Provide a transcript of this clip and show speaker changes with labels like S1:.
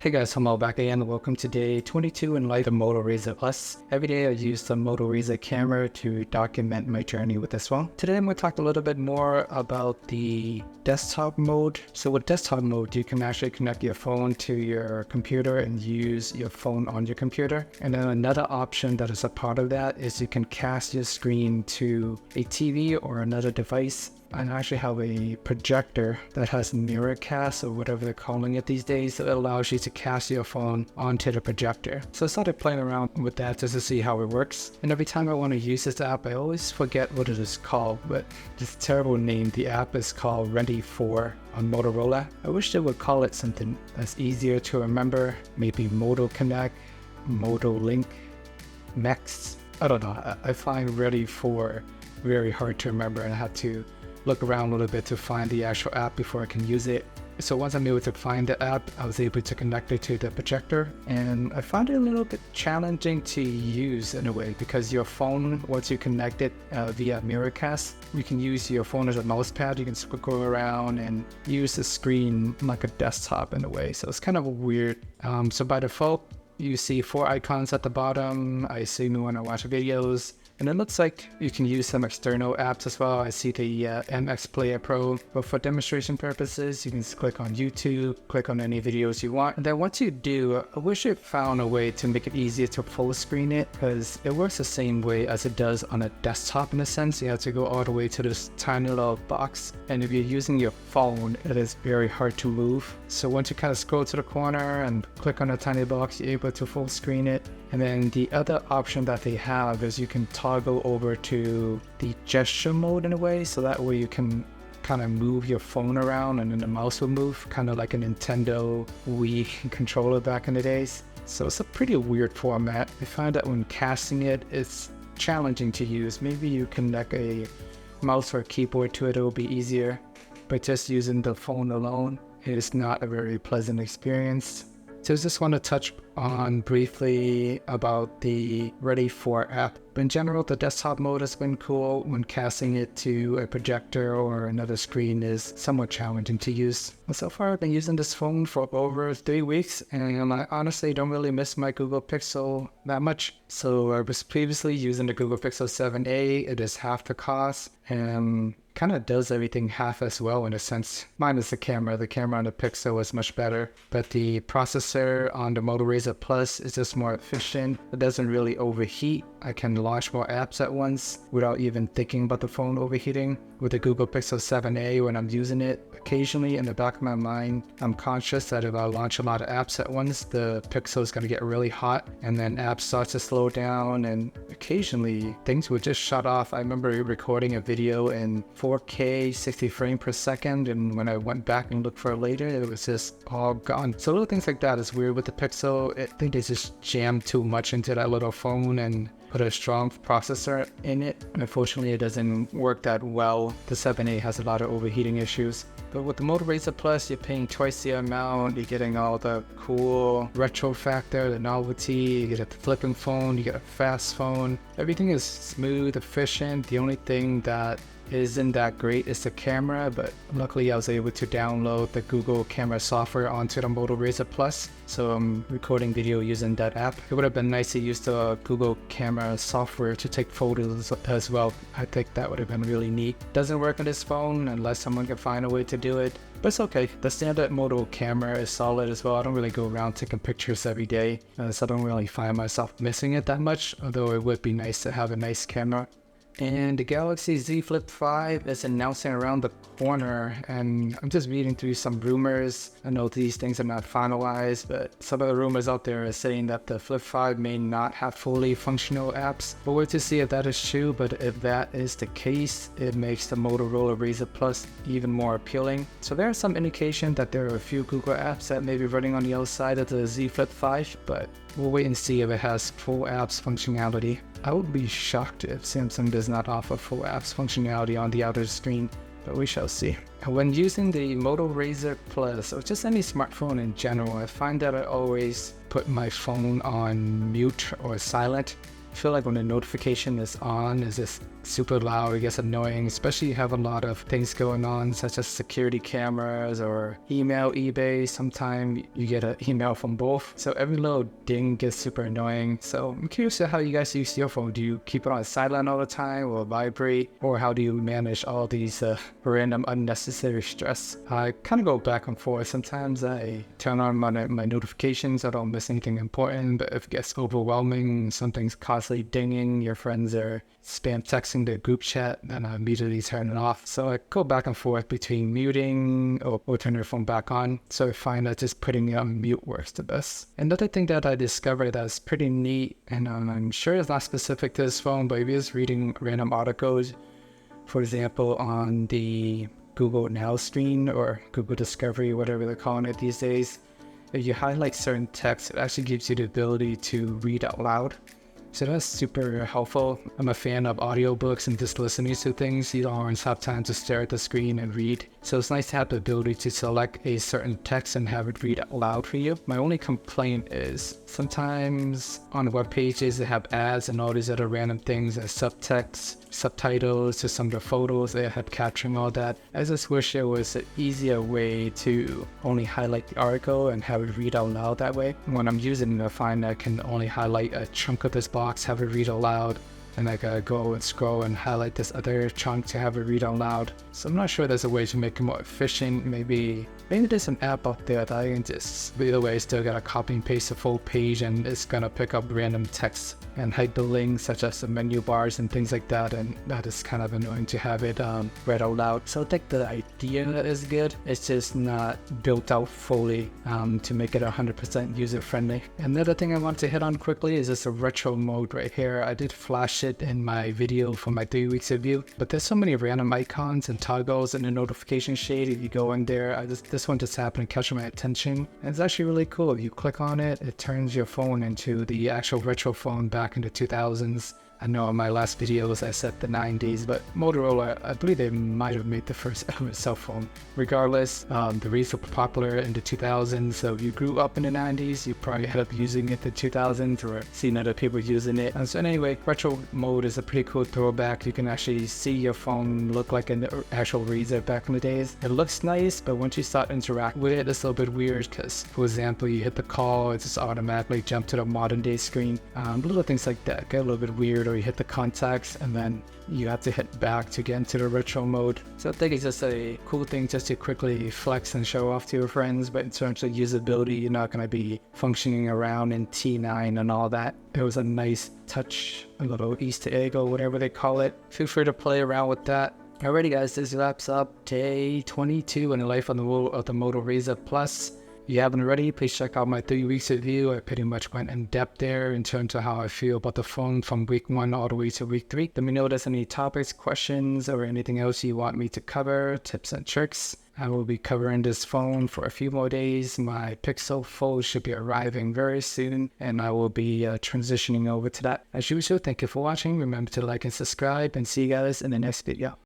S1: Hey guys, Homo back again. Welcome to day 22 in life of Moto Razr Plus. Every day I use the Moto Razr camera to document my journey with this one. Today I'm going to talk a little bit more about the desktop mode. So with desktop mode, you can actually connect your phone to your computer and use your phone on your computer. And then another option that is a part of that is you can cast your screen to a TV or another device. I actually have a projector that has Miracast or whatever they're calling it these days. So it allows you to cast your phone onto the projector. So I started playing around with that just to see how it works. And every time I want to use this app, I always forget what it is called, but this terrible name. The app is called Ready For on Motorola. I wish they would call it something that's easier to remember. Maybe Moto Connect, Moto Link, Max. I don't know. I find Ready For very hard to remember, and I had to look around a little bit to find the actual app before I can use it. So once I'm able to find the app, I was able to connect it to the projector, and I found it a little bit challenging to use in a way because your phone, once you connect it via Miracast, you can use your phone as a mouse pad. You can go around and use the screen like a desktop in a way. So it's kind of weird. So by default, you see 4 icons at the bottom. I assume you want to watch videos. And it looks like you can use some external apps as well. I see the MX Player Pro, but for demonstration purposes, you can just click on YouTube, click on any videos you want. And then once you do, I wish it found a way to make it easier to full screen it, because it works the same way as it does on a desktop in a sense. You have to go all the way to this tiny little box. And if you're using your phone, it is very hard to move. So once you kind of scroll to the corner and click on the tiny box, you're able to full screen it. And then the other option that they have is you can toggle over to the gesture mode in a way, so that way you can kind of move your phone around and then the mouse will move, kind of like a Nintendo Wii controller back in the days. So it's a pretty weird format. I find that when casting it, it's challenging to use. Maybe you connect a mouse or a keyboard to it, it'll be easier, but just using the phone alone, it is not a very pleasant experience. So I just want to touch on briefly about the Ready For app. But in general, the desktop mode has been cool. When casting it to a projector or another screen is somewhat challenging to use. But so far, I've been using this phone for over 3 weeks, and I honestly don't really miss my Google Pixel that much. So I was previously using the Google Pixel 7a. It is half the cost and kind of does everything half as well in a sense. Minus the camera. The camera on the Pixel is much better, but the processor on the Moto Razr Plus is just more efficient. It doesn't really overheat. I can launch more apps at once without even thinking about the phone overheating. With the Google Pixel 7a, when I'm using it, occasionally in the back of my mind, I'm conscious that if I launch a lot of apps at once, the Pixel is going to get really hot, and then apps start to slow down, and occasionally things would just shut off. I remember recording a video in 4K 60 frames per second, and when I went back and looked for it later, it was just all gone. So little things like that is weird with the Pixel. I think they just jammed too much into that little phone and put a strong processor in it. Unfortunately, it doesn't work that well. The 7a has a lot of overheating issues. But with the Moto Razr Plus, you're paying twice the amount. You're getting all the cool retro factor, the novelty. You get a flipping phone, you get a fast phone. Everything is smooth, efficient. The only thing that isn't that great is the camera, but luckily I was able to download the Google camera software onto the Moto Razr Plus, so I'm recording video using that app. It would have been nice to use the Google camera software to take photos as well. I think that would have been really neat. Doesn't work on this phone unless someone can find a way to do it, but it's okay. The standard Moto camera is solid as well. I don't really go around taking pictures every day, so I don't really find myself missing it that much, although it would be nice to have a nice camera. And the Galaxy Z Flip 5 is announcing around the corner, and I'm just reading through some rumors. I know these things are not finalized, but some of the rumors out there are saying that the Flip 5 may not have fully functional apps. We'll wait to see if that is true, but if that is the case, it makes the Motorola Razr Plus even more appealing. So there is some indication that there are a few Google apps that may be running on the outside of the Z Flip 5, but we'll wait and see if it has full apps functionality. I would be shocked if Samsung does not offer full apps functionality on the outer screen, but we shall see. When using the Moto Razr Plus, or just any smartphone in general, I find that I always put my phone on mute or silent. I feel like when the notification is on, it just super loud. It gets annoying, especially if you have a lot of things going on, such as security cameras or email, eBay. Sometimes you get an email from both. So every little ding gets super annoying. So I'm curious how you guys use your phone. Do you keep it on silent all the time or vibrate? Or how do you manage all these random unnecessary stress? I kind of go back and forth. Sometimes I turn on my notifications. I don't miss anything important. But if it gets overwhelming, something's constantly dinging, your friends are spam texting the group chat, then I immediately turn it off. So I go back and forth between muting or turning your phone back on. So I find that just putting it on mute works the best. Another thing that I discovered that's pretty neat, and I'm sure it's not specific to this phone, but if you're just reading random articles, for example, on the Google Now screen or Google Discovery, whatever they're calling it these days, if you highlight certain text, it actually gives you the ability to read out loud. So that's super helpful. I'm a fan of audiobooks and just listening to things. You don't always have time to stare at the screen and read. So it's nice to have the ability to select a certain text and have it read out loud for you. My only complaint is sometimes on the web pages they have ads and all these other random things as subtext, subtitles to some of the photos they have capturing all that. I just wish there was an easier way to only highlight the article and have it read out loud that way. When I'm using it, I find I can only highlight a chunk of this box, have it read out loud, and I gotta go and scroll and highlight this other chunk to have it read out loud. So I'm not sure there's a way to make it more efficient. Maybe there's an app out there that I can just, either way, still gotta copy and paste the full page and it's gonna pick up random text and hide the links such as the menu bars and things like that, and that is kind of annoying to have it read out loud. So I think the idea is good, it's just not built out fully to make it 100% user friendly. Another thing I want to hit on quickly is this retro mode right here. I did flash it in my video for my 3 weeks review, but there's so many random icons and toggles in the notification shade. If you go in there, this one just happened to catch my attention, and it's actually really cool. If you click on it, it turns your phone into the actual retro phone back in the 2000s. I know in my last videos I said the 90s, but Motorola, I believe they might have made the first ever cell phone. Regardless, the Razr were popular in the 2000s, so if you grew up in the 90s, you probably ended up using it in the 2000s or seen other people using it. And so anyway, retro mode is a pretty cool throwback. You can actually see your phone look like an actual Razr back in the days. It looks nice, but once you start interacting with it, it's a little bit weird because, for example, you hit the call, it just automatically jumps to the modern day screen. Little things like that get a little bit weird, or you hit the contacts and then you have to hit back to get into the retro mode. So I think it's just a cool thing just to quickly flex and show off to your friends, but in terms of usability, you're not going to be functioning around in T9 and all that. It was a nice touch, a little Easter egg or whatever they call it. Feel free to play around with that. Alrighty guys, this wraps up day 22 in the life of the Moto Razr Plus. If you haven't already, please check out my 3 weeks review. I pretty much went in depth there in terms of how I feel about the phone from week 1 all the way to week 3. Let me know if there's any topics, questions, or anything else you want me to cover, tips and tricks. I will be covering this phone for a few more days. My Pixel Fold should be arriving very soon, and I will be transitioning over to that. As usual, thank you for watching. Remember to like and subscribe, and see you guys in the next video.